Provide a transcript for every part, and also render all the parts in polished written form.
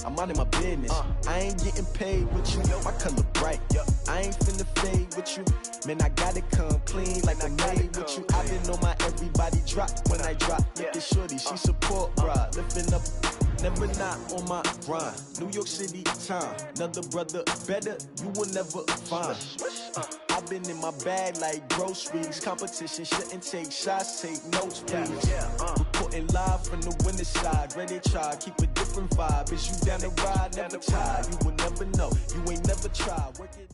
I'm out of my business. I ain't getting paid with you, my color bright. I ain't finna fade with you. Man, I gotta come clean like I made with you. I been on my everybody drop when I drop. Look at shorty, she support, bruh. Lifting up, never not on my grind. New York City time, another brother better, you will never find. I've been in my bag like groceries. Competition shouldn't take shots, take notes, please. Reporting live from the winner side. Ready to try, keep a different vibe. Is you down the ride, never tired. You will never know, you ain't never tried. Work it.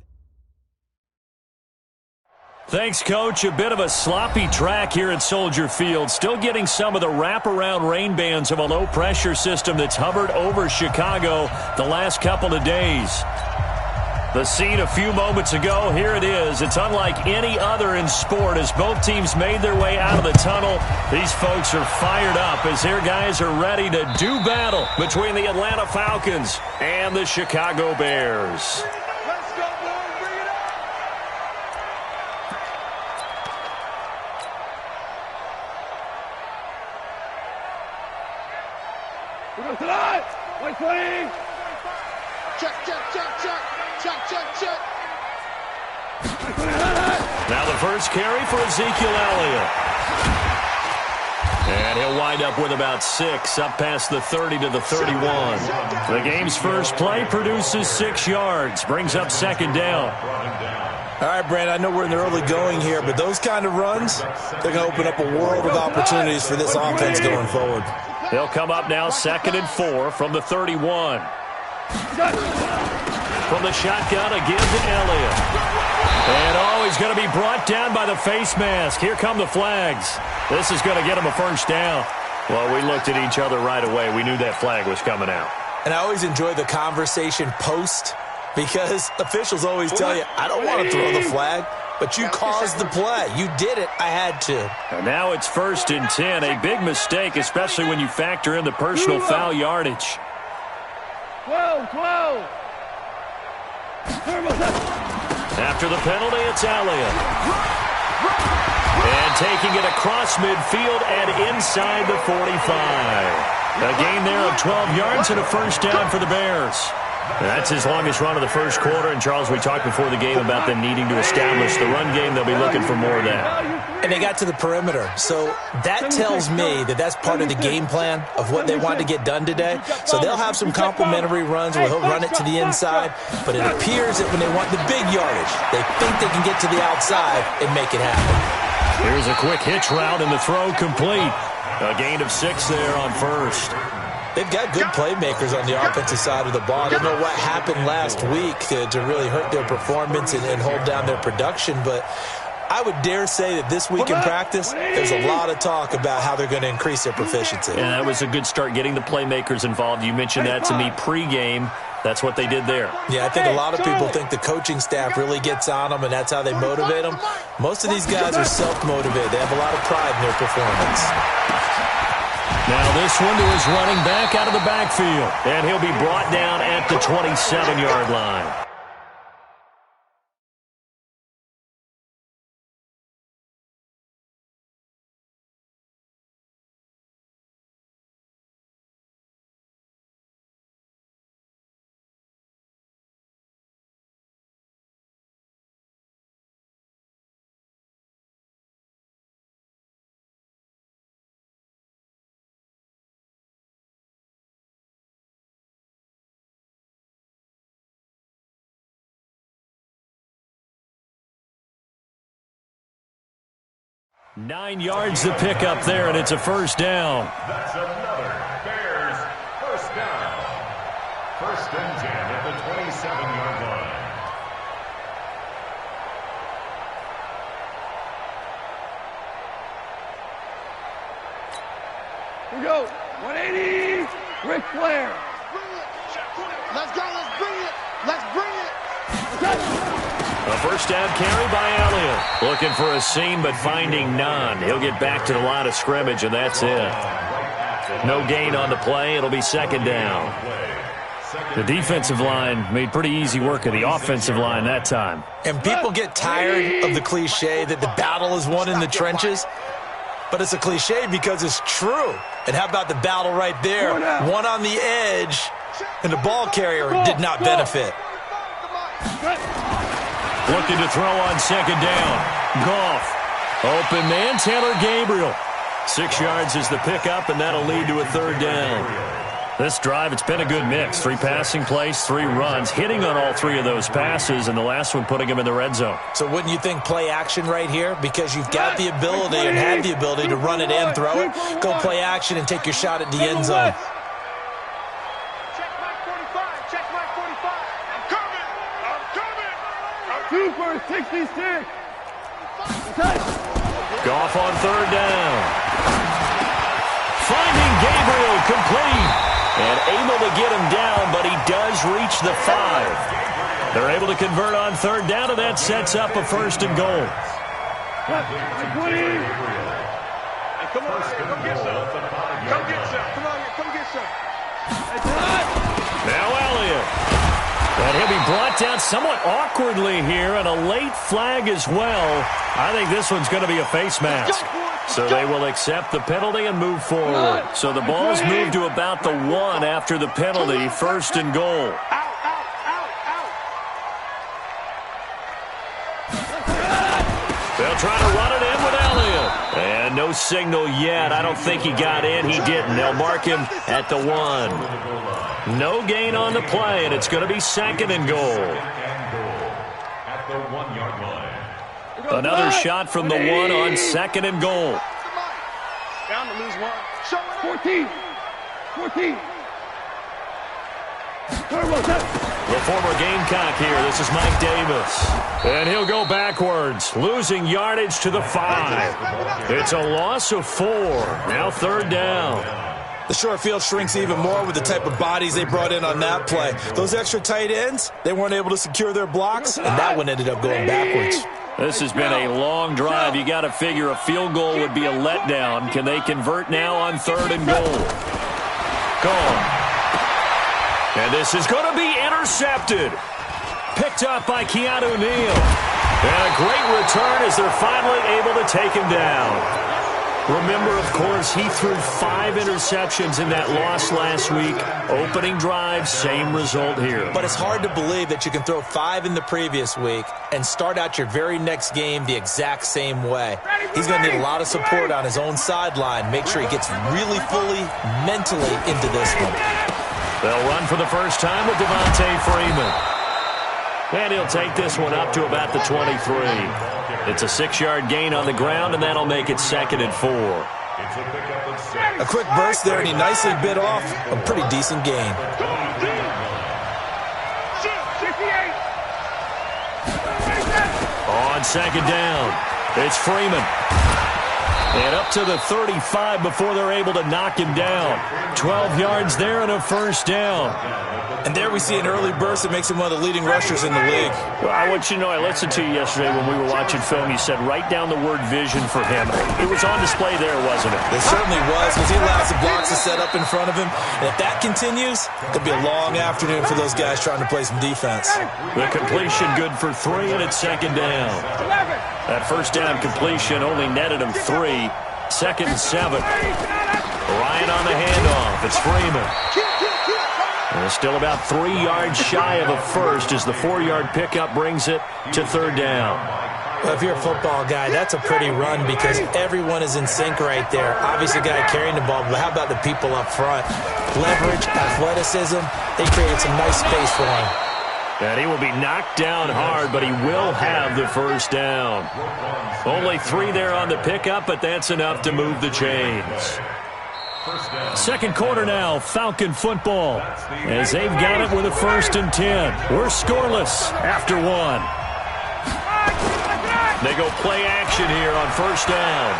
Thanks, Coach. A bit of a sloppy track here at Soldier Field. Still getting some of the wraparound rain bands of a low-pressure system that's hovered over Chicago the last couple of days. The scene a few moments ago, here it is. It's unlike any other in sport as both teams made their way out of the tunnel. These folks are fired up as their guys are ready to do battle between the Atlanta Falcons and the Chicago Bears. Tonight, 120. Check, check, check, check, check, check, check. Now the first carry for Ezekiel Elliott. And he'll wind up with about 6, up past the 30 to the 31. The game's first play produces 6 yards, brings up second down. All right, Brandon, I know we're in the early going here, but those kind of runs, they're going to open up a world of opportunities for this offense going forward. They'll come up now 2nd and 4 from the 31. From the shotgun, again to Elliott. And, he's going to be brought down by the face mask. Here come the flags. This is going to get him a first down. Well, we looked at each other right away. We knew that flag was coming out. And I always enjoy the conversation post because officials always tell you, I don't want to throw the flag. But you caused the play. You did it. I had to. And now it's 1st and 10. A big mistake, especially when you factor in the personal foul yardage. 12. After the penalty, it's Elliott. And taking it across midfield and inside the 45. A gain there of 12 yards and a first down for the Bears. And that's his longest run of the first quarter. And, Charles, we talked before the game about them needing to establish the run game. They'll be looking for more of that. And they got to the perimeter. So that tells me that that's part of the game plan of what they want to get done today. So they'll have some complimentary runs where he'll run it to the inside. But it appears that when they want the big yardage, they think they can get to the outside and make it happen. Here's a quick hitch route and the throw complete. A gain of 6 there on first. They've got good playmakers on the offensive side of the ball. I don't know what happened last week to really hurt their performance and hold down their production, but I would dare say that this week in practice, there's a lot of talk about how they're going to increase their proficiency. And that was a good start, getting the playmakers involved. You mentioned that to me pregame. That's what they did there. Yeah, I think a lot of people think the coaching staff really gets on them, and that's how they motivate them. Most of these guys are self-motivated. They have a lot of pride in their performance. Now this one to his running back out of the backfield. And he'll be brought down at the 27-yard line. Nine yards to pick up there, and it's a first down. That's another Bears first down. 1st and 10 at the 27-yard line. Here we go. 180. Ric Flair. Let's go. Let's bring it. Let's bring it. A first down carry by Elliott. Looking for a seam, but finding none. He'll get back to the line of scrimmage, and that's it. No gain on the play. It'll be 2nd down. The defensive line made pretty easy work of the offensive line that time. And people get tired of the cliche that the battle is won in the trenches. But it's a cliche because it's true. And how about the battle right there? One on the edge, and the ball carrier did not benefit. Looking to throw on second down. Goff. Open man, Taylor Gabriel. 6 yards is the pickup, and that'll lead to a third down. This drive, it's been a good mix. 3 passing plays, 3 runs, hitting on all 3 of those passes, and the last one putting him in the red zone. So wouldn't you think play action right here? Because you've got the ability and have the ability to run it and throw it. Go play action and take your shot at the end zone. Check Mike 45. Check Mike 45. I'm coming. I'm coming. 2 for 66. Goff on third down. Finding Gabriel complete. And able to get him down, but he does reach the 5. They're able to convert on third down, and that sets up a first and goal. Hey, come on, come get some. Come get some. Come on, come get some. Now Elliott. And he'll be brought down somewhat awkwardly here, and a late flag as well. I think this one's going to be a face mask. So they will accept the penalty and move forward. So the ball's moved to about the 1 after the penalty, first and goal. They'll try to run it in with Elliott. And no signal yet. I don't think he got in. He didn't. They'll mark him at the 1. No gain on the play, and it's going to be second and goal. At the 1-yard line. Another shot from the 1 on second and goal. Down to lose 1. 14. The former Gamecock here. This is Mike Davis. And he'll go backwards, losing yardage to the 5. It's a loss of 4. Now third down. The short field shrinks even more with the type of bodies they brought in on that play. Those extra tight ends, they weren't able to secure their blocks, and that one ended up going backwards. This has been a long drive. You got to figure a field goal would be a letdown. Can they convert now on third and goal? Gone. And this is going to be intercepted. Picked up by Keanu Neal. And a great return as they're finally able to take him down. Remember, of course, he threw 5 interceptions in that loss last week. Opening drive, same result here. But it's hard to believe that you can throw 5 in the previous week and start out your very next game the exact same way. He's going to need a lot of support on his own sideline. Make sure he gets really fully, mentally into this one. They'll run for the first time with Devontae Freeman. And he'll take this one up to about the 23. It's a 6-yard gain on the ground, and that'll make it second and 4. A quick burst there, and he nicely bit off a pretty decent gain. On second down, it's Freeman. And up to the 35 before they're able to knock him down. 12 yards there and a first down. And there we see an early burst that makes him one of the leading rushers in the league. Well, I want you to know, I listened to you yesterday when we were watching film. You said write down the word vision for him. It was on display there, wasn't it? It certainly was, because he allows the blocks to set up in front of him. And if that continues, it'll be a long afternoon for those guys trying to play some defense. The completion good for 3, and it's second down. That first down completion only netted him 3. Second and 7. Ryan on the handoff. It's Freeman. And still about 3 yards shy of a first as the 4-yard pickup brings it to third down. Well, if you're a football guy, that's a pretty run because everyone is in sync right there. Obviously, the guy carrying the ball, but how about the people up front? Leverage, athleticism, they created some nice space for him. And he will be knocked down hard, but he will have the first down. Only 3 there on the pickup, but that's enough to move the chains. Second quarter now, Falcon football, as they've got it with a 1st and 10. We're scoreless after 1. They go play action here on first down.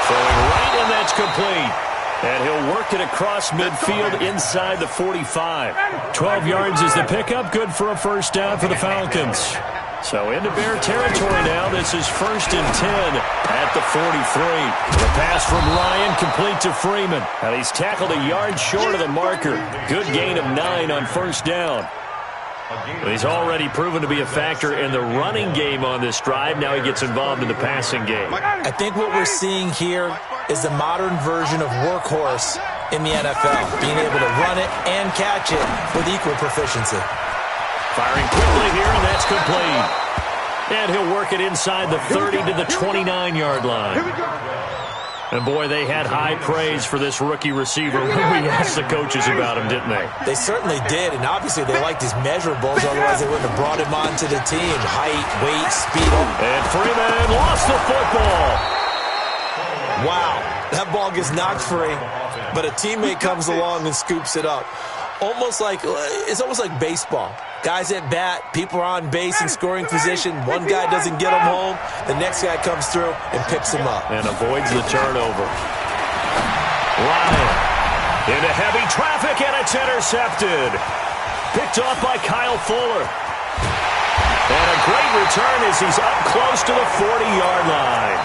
Throwing right, and that's complete. And he'll work it across midfield inside the 45. 12 yards is the pickup, good for a first down for the Falcons. So into Bear territory now. This is 1st and 10 at the 43. The pass from Ryan complete to Freeman. And he's tackled a yard short of the marker. Good gain of 9 on first down. He's already proven to be a factor in the running game on this drive. Now he gets involved in the passing game. I think what we're seeing here is the modern version of workhorse in the NFL, being able to run it and catch it with equal proficiency. Firing quickly here, and that's complete. And he'll work it inside the 30 to the 29-yard line. And, boy, they had high praise for this rookie receiver when we asked the coaches about him, didn't they? They certainly did, and obviously they liked his measurables, otherwise they wouldn't have brought him onto the team. Height, weight, speed. And Freeman lost the football. Wow, that ball gets knocked free, but a teammate comes along and scoops it up. It's almost like baseball. Guys at bat, people are on base in scoring position. One guy doesn't get him home. The next guy comes through and picks him up. And avoids the turnover. Ryan into heavy traffic, and it's intercepted. Picked off by Kyle Fuller. And a great return as he's up close to the 40-yard line.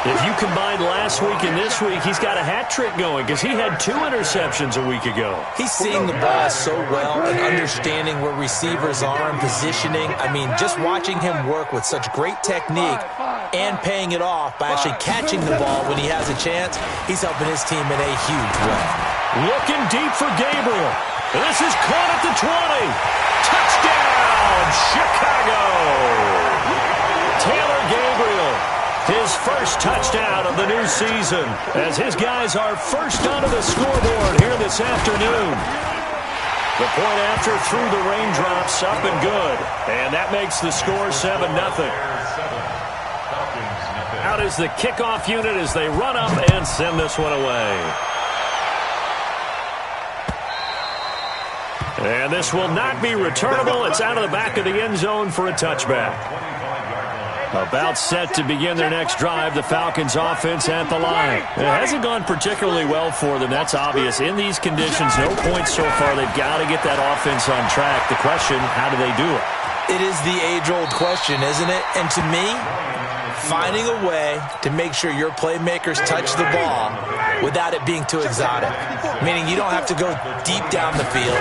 If you combine last week and this week, he's got a hat trick going because he had 2 interceptions a week ago. He's seeing the ball so well and understanding where receivers are and positioning. I mean, just watching him work with such great technique and paying it off by actually catching the ball when he has a chance, he's helping his team in a huge way. Looking deep for Gabriel. This is caught at the 20. Touchdown, Chicago! Taylor Gabriel. His first touchdown of the new season as his guys are first onto the scoreboard here this afternoon. The point after through the raindrops up and good. And that makes the score 7-0. Out is the kickoff unit as they run up and send this one away. And this will not be returnable. It's out of the back of the end zone for a touchback. About set to begin their next drive, the Falcons offense at the line. It hasn't gone particularly well for them, that's obvious. In these conditions, no points so far. They've got to get that offense on track. The question, how do they do it? It is the age-old question, isn't it? And to me, finding a way to make sure your playmakers touch the ball without it being too exotic. Meaning you don't have to go deep down the field.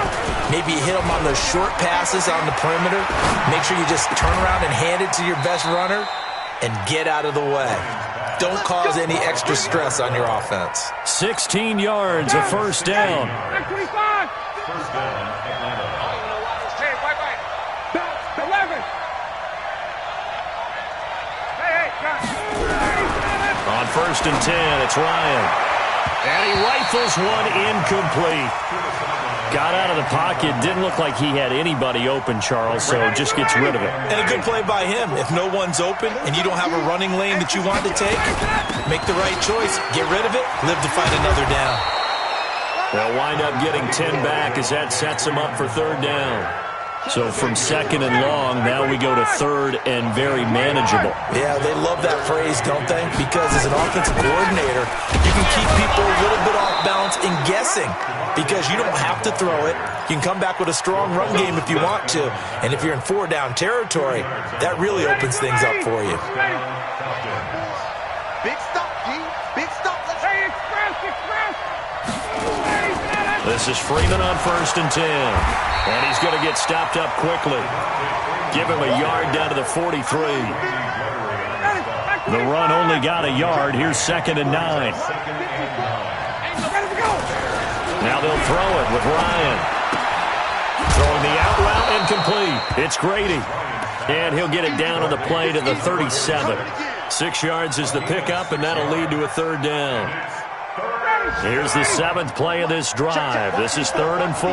Maybe you hit them on those short passes on the perimeter. Make sure you just turn around and hand it to your best runner and get out of the way. Don't cause any extra stress on your offense. 16 yards, a first down. First down, Atlanta. Hey, wait. 11. On first and 10, it's Ryan. And he rifles one incomplete. Got out of the pocket. Didn't look like he had anybody open, Charles, so just gets rid of it. And a good play by him. If no one's open and you don't have a running lane that you want to take, make the right choice. Get rid of it. Live to fight another down. They'll wind up getting 10 back as that sets them up for third down. So from second and long, now we go to third and very manageable. Yeah, they love that phrase, don't they? Because as an offensive coordinator, you can keep people a little bit off balance in guessing because you don't have to throw it. You can come back with a strong run game if you want to. And if you're in 4-down territory, that really opens things up for you. Big stop, G. Big stop. Hey, express. This is Freeman on first and 10. And he's going to get stopped up quickly. Give him a yard down to the 43. The run only got a yard. Here's second and 9. Now they'll throw it with Ryan. Throwing the out route incomplete. It's Grady. And he'll get it down on the play to the 37. 6 yards is the pickup, and that'll lead to a third down. Here's the 7th play of this drive. This is 3rd and 4.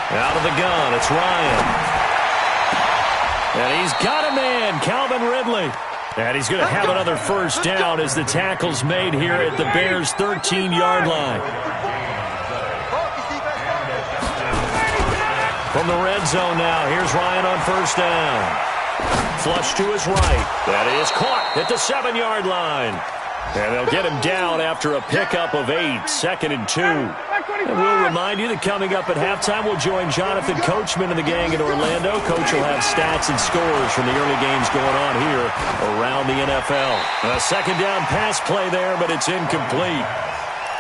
Out of the gun, it's Ryan. And he's got a man, Calvin Ridley. And he's going to have another first down as the tackle's made here at the Bears' 13-yard line. From the red zone now, here's Ryan on first down. Flush to his right. That is caught at the 7-yard line. And they'll get him down after a pickup of 8, 2nd and 2. And we'll remind you that coming up at halftime, we'll join Jonathan Coachman and the gang in Orlando. Coach will have stats and scores from the early games going on here around the NFL. A second down pass play there, but it's incomplete.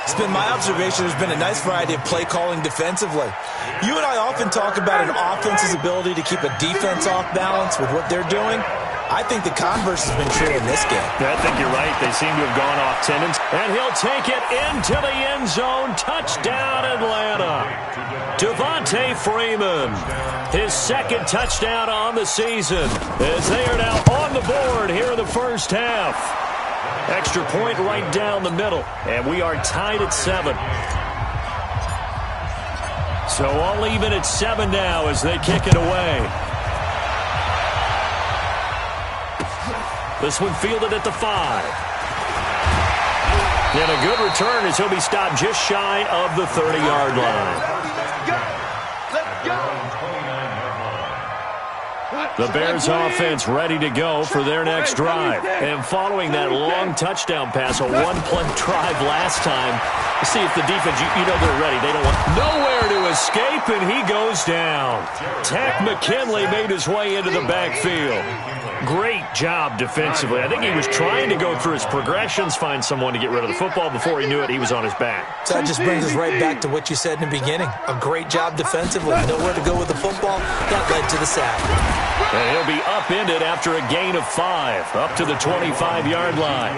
It's been my observation there's been a nice variety of play calling defensively. You and I often talk about an offense's ability to keep a defense off balance with what they're doing. I think the converse has been true in this game. I think you're right. They seem to have gone off tendency. And he'll take it into the end zone. Touchdown, Atlanta. Devontae Freeman, his second touchdown on the season, as they are now on the board here in the first half. Extra point right down the middle, and we are tied at 7. So all even at 7 now as they kick it away. This one fielded at the 5. And a good return as he'll be stopped just shy of the 30-yard line. The Bears offense ready to go for their next drive. And following that long touchdown pass, a one-play drive last time, see if the defense, you know they're ready. They don't want nowhere to escape, and he goes down. Tack McKinley made his way into the backfield. Great job defensively. I think he was trying to go through his progressions, find someone to get rid of the football. Before he knew it, he was on his back. So that just brings us right back to what you said in the beginning. A great job defensively. Nowhere to go with the football. That led to the sack. And he'll be upended after a gain of 5, up to the 25-yard line.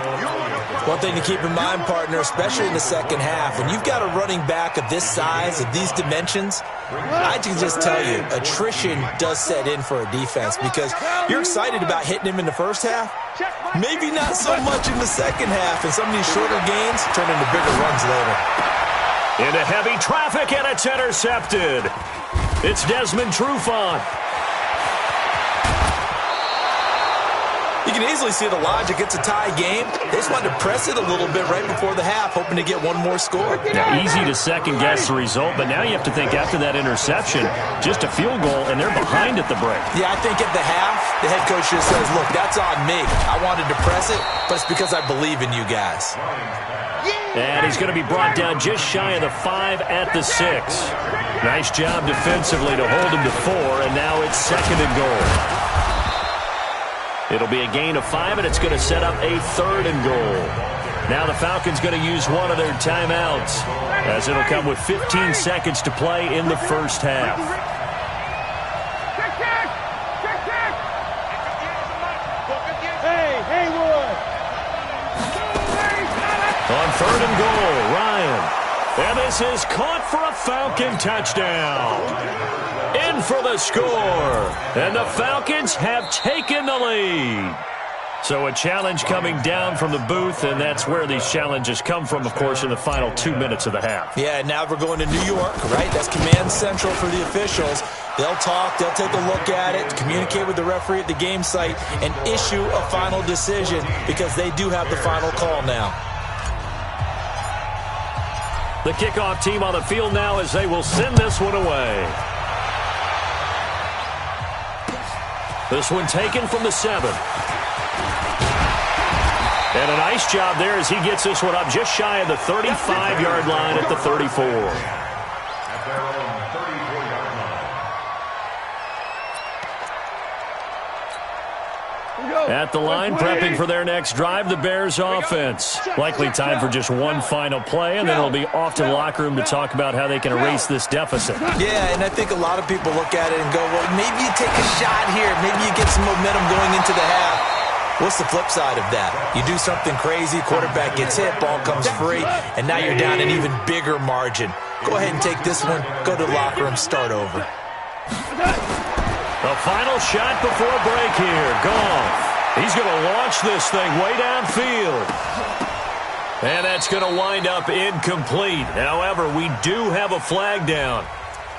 One thing to keep in mind, partner, especially in the second half, when you've got a running back of this size, of these dimensions, I can just tell you, attrition does set in for a defense because you're excited about hitting him in the first half. Maybe not so much in the second half, and some of these shorter gains turn into bigger runs later. Into heavy traffic, and it's intercepted. It's Desmond Trufant. You can easily see the logic. It's a tie game. They just wanted to press it a little bit right before the half, hoping to get one more score. Now, easy to second-guess the result, but now you have to think after that interception, just a field goal, and they're behind at the break. Yeah, I think at the half, the head coach just says, look, that's on me. I wanted to press it, but it's because I believe in you guys. And he's going to be brought down just shy of the 5 at the 6. Nice job defensively to hold him to 4, and now it's 2nd and goal. It'll be a gain of 5, and it's going to set up a 3rd and goal. Now the Falcons going to use one of their timeouts, as it'll come with 15 seconds to play in the first half. Hey, Haywood! On 3rd and goal, Ryan. And this is caught for a Falcon touchdown. In for the score. And the Falcons have taken the lead. So a challenge coming down from the booth, and that's where these challenges come from, of course, in the final 2 minutes of the half. Yeah, now we're going to New York, right? That's command central for the officials. They'll talk, they'll take a look at it, communicate with the referee at the game site, and issue a final decision because they do have the final call now. The kickoff team on the field now as they will send this one away. This one taken from the 7. And a nice job there as he gets this one up just shy of the 35-yard line at the 34. At the line, prepping for their next drive, the Bears offense. Likely time for just one final play, and then it'll be off to the locker room to talk about how they can erase this deficit. Yeah, and I think a lot of people look at it and go, well, maybe you take a shot here. Maybe you get some momentum going into the half. What's the flip side of that? You do something crazy, quarterback gets hit, ball comes free, and now you're down an even bigger margin. Go ahead and take this one, go to the locker room, start over. The final shot before break here. Goff. He's going to launch this thing way downfield. And that's going to wind up incomplete. However, we do have a flag down.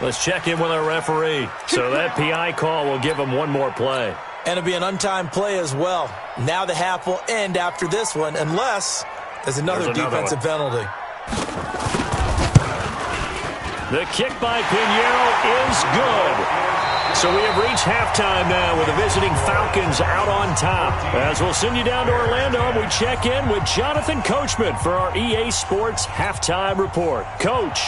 Let's check in with our referee. So that PI call will give him one more play. And it'll be an untimed play as well. Now the half will end after this one, unless there's another defensive penalty. The kick by Pinheiro is good. So we have reached halftime now with the visiting Falcons out on top. As we'll send you down to Orlando, we check in with Jonathan Coachman for our EA Sports Halftime Report. Coach.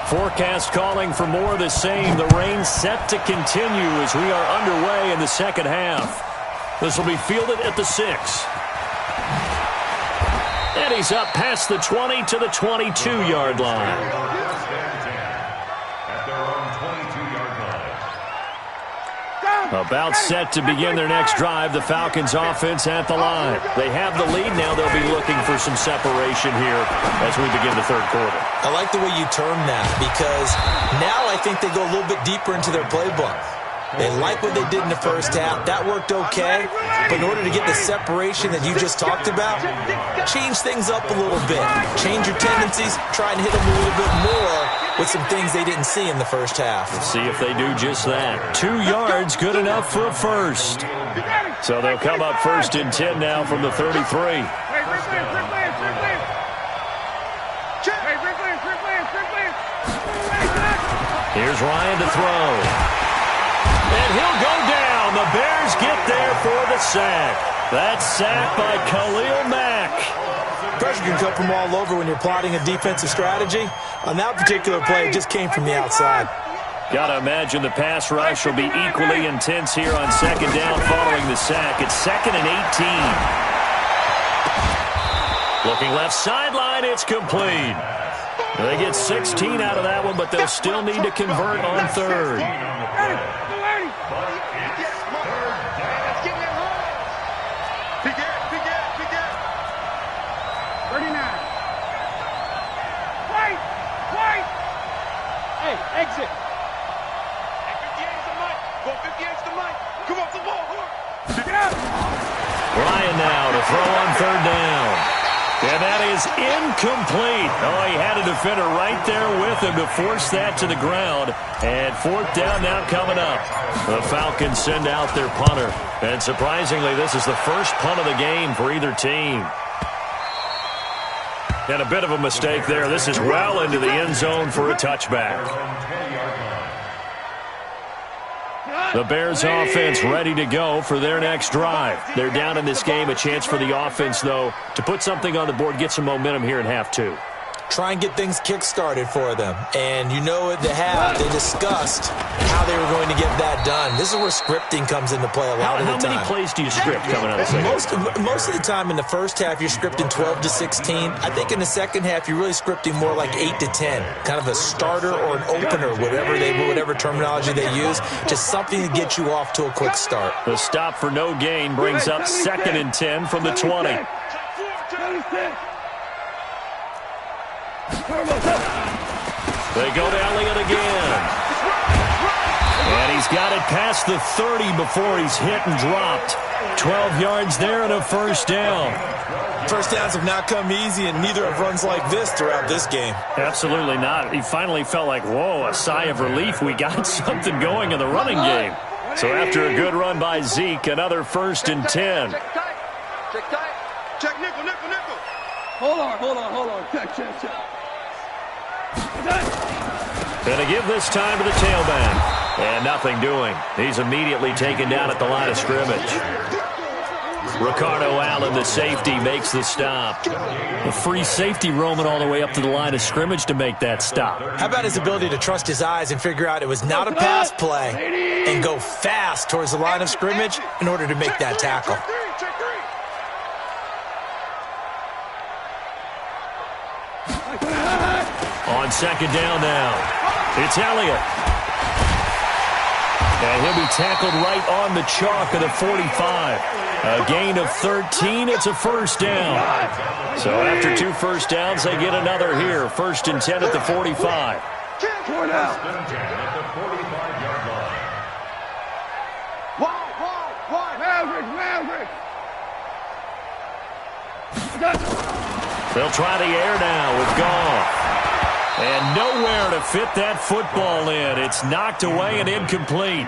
Forecast calling for more of the same. The rain set to continue as we are underway in the second half. This will be fielded at the 6. And he's up past the 20 to the 22-yard line. About set to begin their next drive, the Falcons offense at the line. They have the lead now. They'll be looking for some separation here as we begin the third quarter. I like the way you term that because now I think they go a little bit deeper into their playbook. They like what they did in the first half. That worked okay. But in order to get the separation that you just talked about, change things up a little bit. Change your tendencies. Try and hit them a little bit more with some things they didn't see in the first half. Let's see if they do just that. 2 yards, good enough for a first. So they'll come up 1st and 10 now from the 33. Here's Ryan to throw. And he'll go down. The Bears get there for the sack. That sack by Khalil Mack. Pressure can come from all over when you're plotting a defensive strategy. On that particular play, it just came from the outside. Got to imagine the pass rush will be equally intense here on 2nd down following the sack. It's 2nd and 18. Looking left sideline, it's complete. They get 16 out of that one, but they'll still need to convert on 3rd. Exit. At 58's the mic. Go 58's the mic. Come off the ball. Get out. Ryan now to throw on 3rd down. And that is incomplete. Oh, he had a defender right there with him to force that to the ground. And 4th down now coming up. The Falcons send out their punter. And surprisingly, this is the first punt of the game for either team. And a bit of a mistake there. This is well into the end zone for a touchback. The Bears offense ready to go for their next drive. They're down in this game. A chance for the offense, though, to put something on the board, get some momentum here in half 2. Try and get things kick-started for them. And you know at the half, they discussed how they were going to get that done. This is where scripting comes into play a lot of the time. How many plays do you script coming out of the second? Most of the time in the first half, you're scripting 12 to 16. I think in the second half, you're really scripting more like 8 to 10. Kind of a starter or an opener, whatever terminology they use. Just something to get you off to a quick start. The stop for no gain brings up 2nd and 10 from the 20. They go to Elliott again. And he's got it past the 30 before he's hit and dropped. 12 yards there and a 1st down. First downs have not come easy, and neither have runs like this throughout this game. Absolutely not. He finally felt like, whoa, a sigh of relief. We got something going in the running game. So after a good run by Zeke, another 1st and 10. Check tight. Check tight. Check nickel, nickel, nickel. Hold on. Check. Going to give this time to the tailback. And nothing doing. He's immediately taken down at the line of scrimmage. Ricardo Allen, the safety, makes the stop. A free safety roaming all the way up to the line of scrimmage to make that stop. How about his ability to trust his eyes and figure out it was not a pass play and go fast towards the line of scrimmage in order to make that tackle? On 2nd down now, it's Elliott. And he'll be tackled right on the chalk of the 45. A gain of 13, it's a 1st down. So after 2 first downs, they get another here. 1st and 10 at the 45. They'll try the air now with Goff. And nowhere to fit that football in. It's knocked away and incomplete.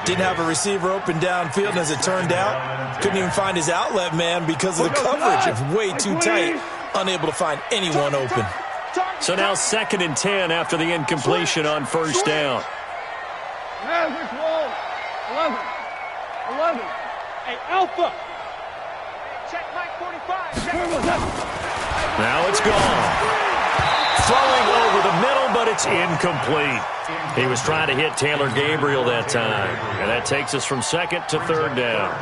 Didn't have a receiver open downfield, and as it turned out, couldn't even find his outlet man because of the coverage. It was way too tight, unable to find anyone open. So now 2nd and 10 after the incompletion on 1st down. 11. Hey, Alpha. Check Mike 45. Now it's gone. Throwing over the middle, but it's incomplete. He was trying to hit Taylor Gabriel that time. And that takes us from second to third down.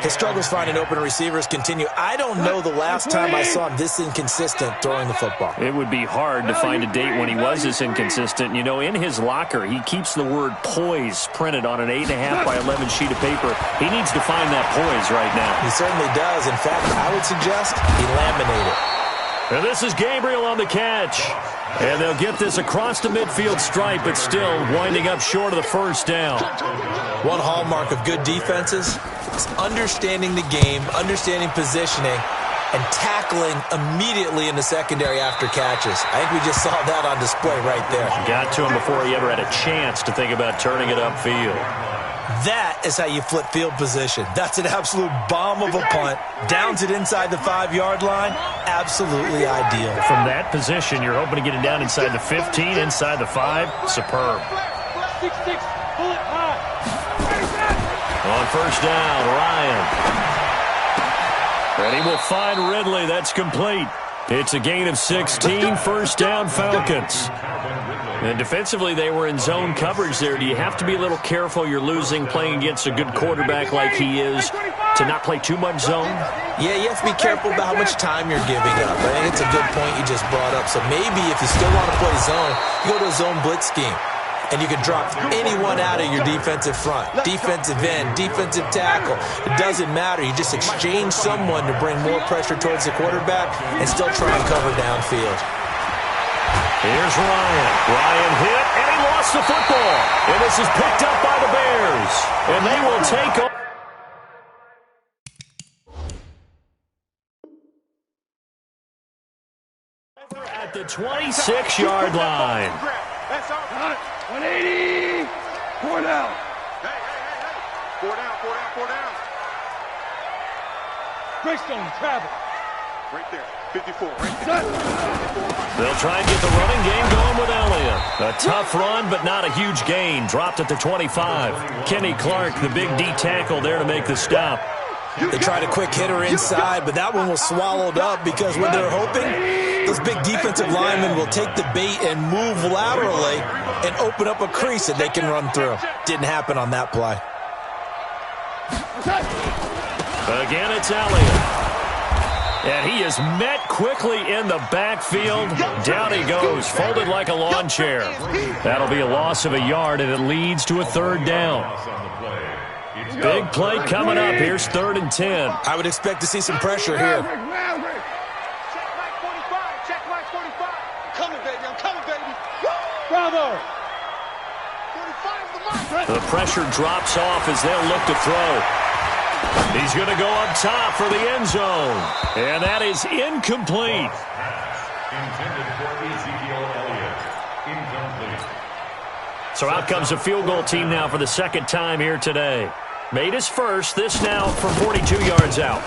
His struggles finding open receivers continue. I don't know the last time I saw him this inconsistent throwing the football. It would be hard to find a date when he was this inconsistent. You know, in his locker, he keeps the word poise printed on an 8.5 by 11 sheet of paper. He needs to find that poise right now. He certainly does. In fact, I would suggest he laminate it. And this is Gabriel on the catch. And they'll get this across the midfield stripe, but still winding up short of the first down. One hallmark of good defenses is understanding the game, understanding positioning, and tackling immediately in the secondary after catches. I think we just saw that on display right there. Got to him before he ever had a chance to think about turning it upfield. That is how you flip field position. That's an absolute bomb of a punt. Downs it inside the 5-yard line. Absolutely ideal. From that position, you're hoping to get it down inside the 15, inside the 5. Superb. 6-6, pull it high. On first down, Ryan. And he will find Ridley. That's complete. It's a gain of 16, first down Falcons. And defensively, they were in zone coverage there. Do you have to be a little careful you're losing playing against a good quarterback like he is to not play too much zone? Yeah, you have to be careful about how much time you're giving up. I think it's a good point you just brought up. So maybe if you still want to play zone, you go to a zone blitz scheme. And you can drop anyone out of your defensive front. Defensive end, defensive tackle. It doesn't matter. You just exchange someone to bring more pressure towards the quarterback and still try and cover downfield. Here's Ryan. Ryan hit, and he lost the football. And this is picked up by the Bears. And they will take over. At the 26-yard line. That's all right. 180. 4 down. Hey. 4 down. Greystone, travel. Right there. 54. Right there. They'll try and get the running game going with Elliott. A tough run, but not a huge gain. Dropped at the 25. Kenny Clark, the big D tackle there to make the stop. They tried a quick hitter inside, but that one was swallowed up because what they're hoping, those big defensive linemen will take the bait and move laterally and open up a crease that they can run through. Didn't happen on that play. Again, it's Elliott. And he is met quickly in the backfield. Down he goes, folded like a lawn chair. That'll be a loss of a yard, and it leads to a third down. Big play coming up. Here's 3rd and 10. I would expect to see some pressure here. Check line 45. Check line 45. I'm coming, baby. Bravo. 45's the mark. The pressure drops off as they'll look to throw. He's going to go up top for the end zone. And that is incomplete. Intended for Ezekiel Elliott. Incomplete. So out comes a field goal team now for the second time here today. Made his first, this now from 42 yards out.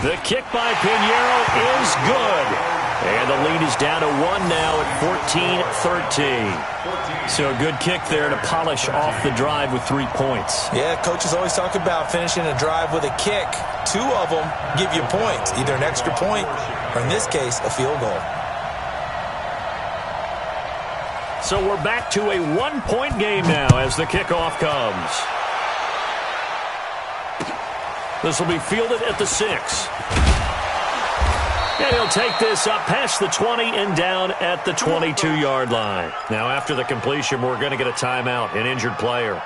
The kick by Pinheiro is good. And the lead is down to 1 now at 14-13. So a good kick there to polish off the drive with 3 points. Yeah, coaches always talk about finishing a drive with a kick. 2 of them give you points, either an extra point or, in this case, a field goal. So we're back to a 1-point game now as the kickoff comes. This will be fielded at the 6. And he'll take this up past the 20 and down at the 22-yard line. Now, after the completion, we're going to get a timeout, an injured player.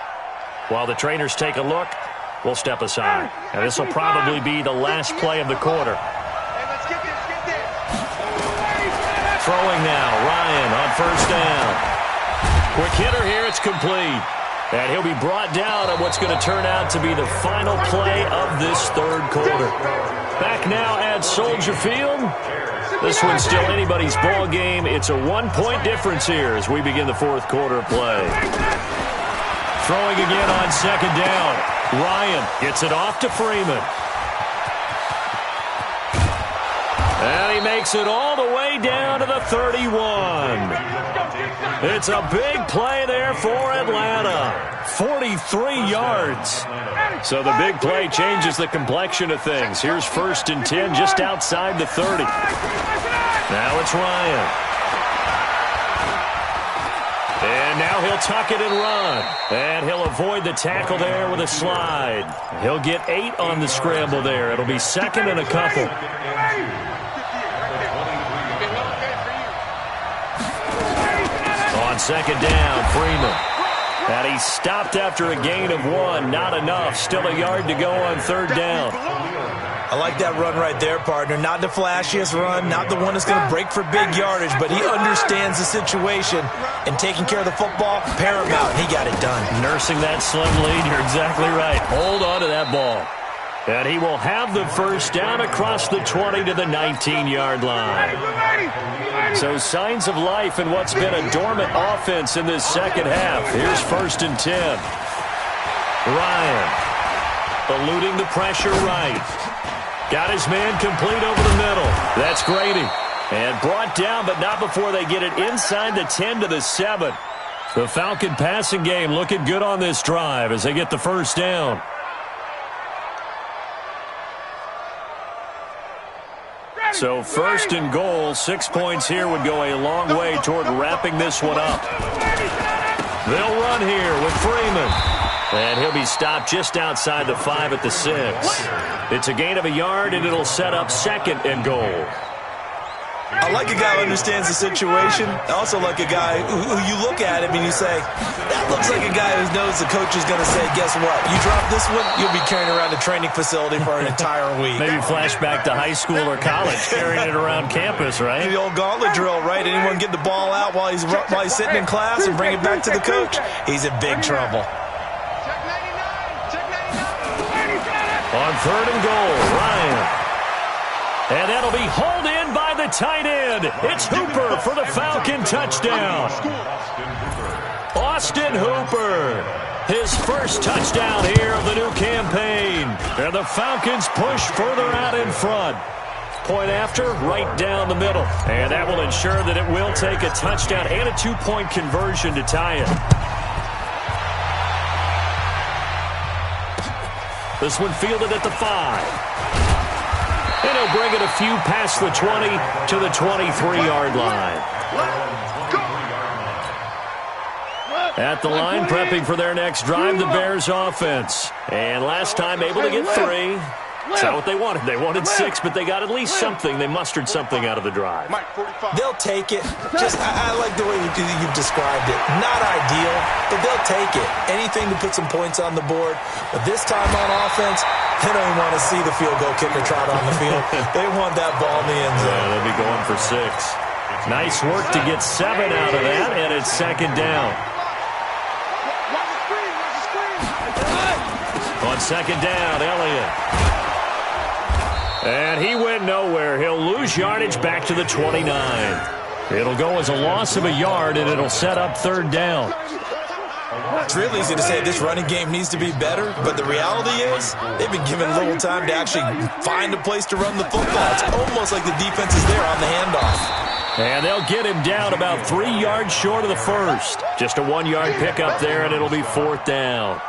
While the trainers take a look, we'll step aside. And this will probably be the last play of the quarter. Hey, let's get this. Throwing now, Ryan on first down. Quick hitter here, it's complete. And he'll be brought down on what's going to turn out to be the final play of this third quarter. Back now at Soldier Field. This one's still anybody's ball game. It's a 1-point difference here as we begin the fourth quarter of play. Throwing again on second down. Ryan gets it off to Freeman. And he makes it all the way down to the 31. It's a big play there for Atlanta. 43 yards. So the big play changes the complexion of things. Here's 1st and 10 just outside the 30. Now it's Ryan. And now he'll tuck it and run. And he'll avoid the tackle there with a slide. He'll get 8 on the scramble there. It'll be second and a couple. On second down, Freeman. And he stopped after a gain of 1. Not enough. Still a yard to go on third down. I like that run right there, partner. Not the flashiest run, not the one that's going to break for big yardage, but he understands the situation, and taking care of the football, paramount. He got it done. Nursing that slim lead, you're exactly right. Hold on to that ball. And he will have the first down across the 20 to the 19-yard line. So signs of life in what's been a dormant offense in this second half. Here's first and 10. Ryan eluding the pressure right. Got his man complete over the middle. That's Grady. And brought down, but not before they get it inside the 10 to the 7. The Falcon passing game looking good on this drive as they get the first down. So first and goal, 6 points here would go a long way toward wrapping this one up. They'll run here with Freeman. And he'll be stopped just outside the 5 at the 6. It's a gain of a yard, and it'll set up second and goal. I like a guy who understands the situation. I also like a guy who you look at him and you say, that looks like a guy who knows the coach is going to say, guess what? You drop this one, you'll be carrying around a training facility for an entire week. Maybe flashback to high school or college, carrying it around campus, right? The old gauntlet drill, right? Anyone get the ball out while he's sitting in class and bring it back to the coach? He's in big trouble. On third and goal, Ryan. And that'll be hauled in by the tight end. It's Hooper for the Falcon touchdown. Austin Hooper, his first touchdown here of the new campaign. And the Falcons push further out in front. Point after, right down the middle. And that will ensure that it will take a touchdown and a 2-point conversion to tie it. This one fielded at the 5. And he'll bring it a few past the 20 to the 23-yard line. At the line, prepping for their next drive, the Bears offense. And last time able to get 3. That's not what they wanted. They wanted 6, but they got at least something. They mustered something out of the drive. They'll take it. I like the way you've described it. Not ideal, but they'll take it. Anything to put some points on the board. But this time on offense, they don't even want to see the field goal kicker trot on the field. They want that ball in the end zone. Yeah, they'll be going for 6. Nice work to get 7 out of that, and it's second down. On second down, Elliott. And he went nowhere. He'll lose yardage back to the 29. It'll go as a loss of a yard, and it'll set up third down. It's real easy to say this running game needs to be better, but the reality is they've been given little time to actually find a place to run the football. It's almost like the defense is there on the handoff. And they'll get him down about 3 yards short of the first. Just a 1-yard pickup there, and it'll be fourth down.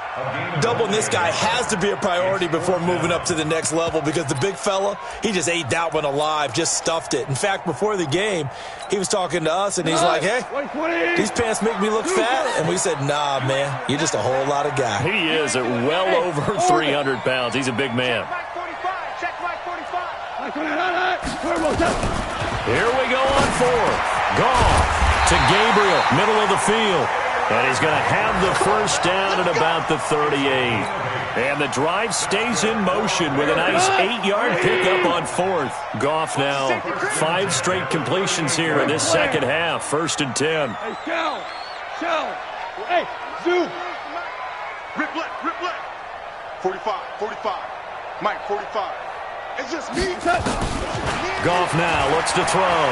Doubling this guy has to be a priority before moving up to the next level because the big fella, he just ate that one alive, just stuffed it. In fact, before the game, he was talking to us, and he's like, hey, these pants make me look fat. And we said, nah, man, you're just a whole lot of guy. He is at well over 300 pounds. He's a big man. Here we go on fourth. Goff to Gabriel, middle of the field. And he's going to have the first down at about the 38. And the drive stays in motion with a nice 8-yard pickup on fourth. Goff now 5 straight completions here in this second half. First and 10. Hey, Shell. Hey, zoom. Rip left. 45. Mike, 45. It's just me. Goff now looks to throw.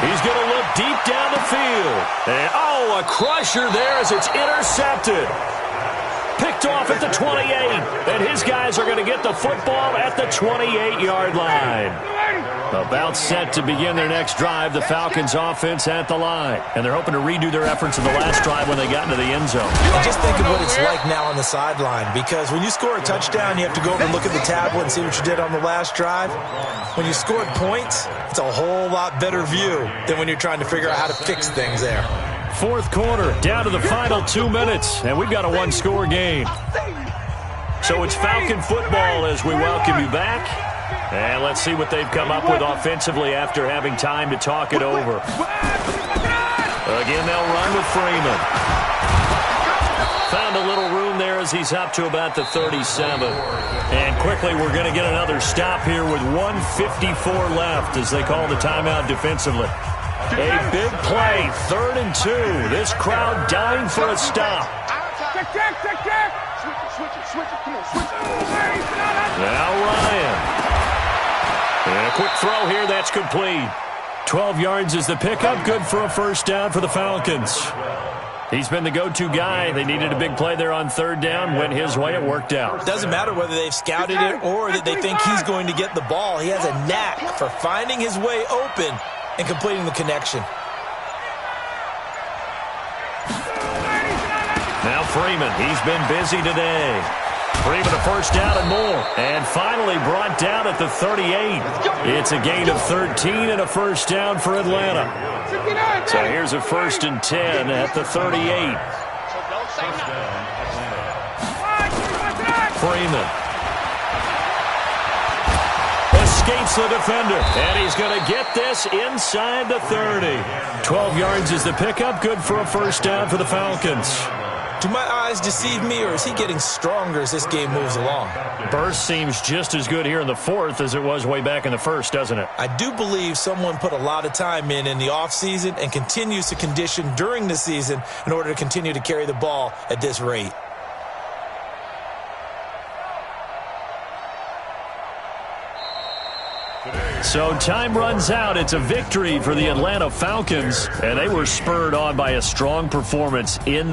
He's going to look deep down the field. And, a crusher there as it's intercepted. Picked off at the 28. And his guys are going to get the football at the 28-yard line. About set to begin their next drive, the Falcons offense at the line. And they're hoping to redo their efforts in the last drive when they got into the end zone. Just think of what it's like now on the sideline, because when you score a touchdown, you have to go over and look at the tablet and see what you did on the last drive. When you scored points, it's a whole lot better view than when you're trying to figure out how to fix things there. Fourth quarter, down to the final 2 minutes, and we've got a one-score game. So it's Falcon football as we welcome you back. And let's see what they've come up with offensively after having time to talk it over. Again, they'll run with Freeman. Found a little room there as he's up to about the 37. And quickly, we're going to get another stop here with 1:54 left as they call the timeout defensively. A big play, 3rd and 2. This crowd dying for a stop. Check. Switch it. Come on, switch it. Now Ryan. And a quick throw here, that's complete. 12 yards is the pickup, good for a first down for the Falcons. He's been the go-to guy. They needed a big play there on 3rd down. Went his way, it worked out. Doesn't matter whether they've scouted it or that they think he's going to get the ball. He has a knack for finding his way open and completing the connection. Now Freeman, he's been busy today. Freeman a first down and more. And finally brought down at the 38. It's a gain of 13 and a first down for Atlanta. So here's a 1st and 10 at the 38. Freeman escapes the defender, and he's going to get this inside the 30. 12 yards is the pickup, good for a first down for the Falcons. Do my eyes deceive me, or is he getting stronger as this game moves along? Burst seems just as good here in the 4th as it was way back in the 1st, doesn't it? I do believe someone put a lot of time in the offseason and continues to condition during the season in order to continue to carry the ball at this rate. So time runs out. It's a victory for the Atlanta Falcons, and they were spurred on by a strong performance in that.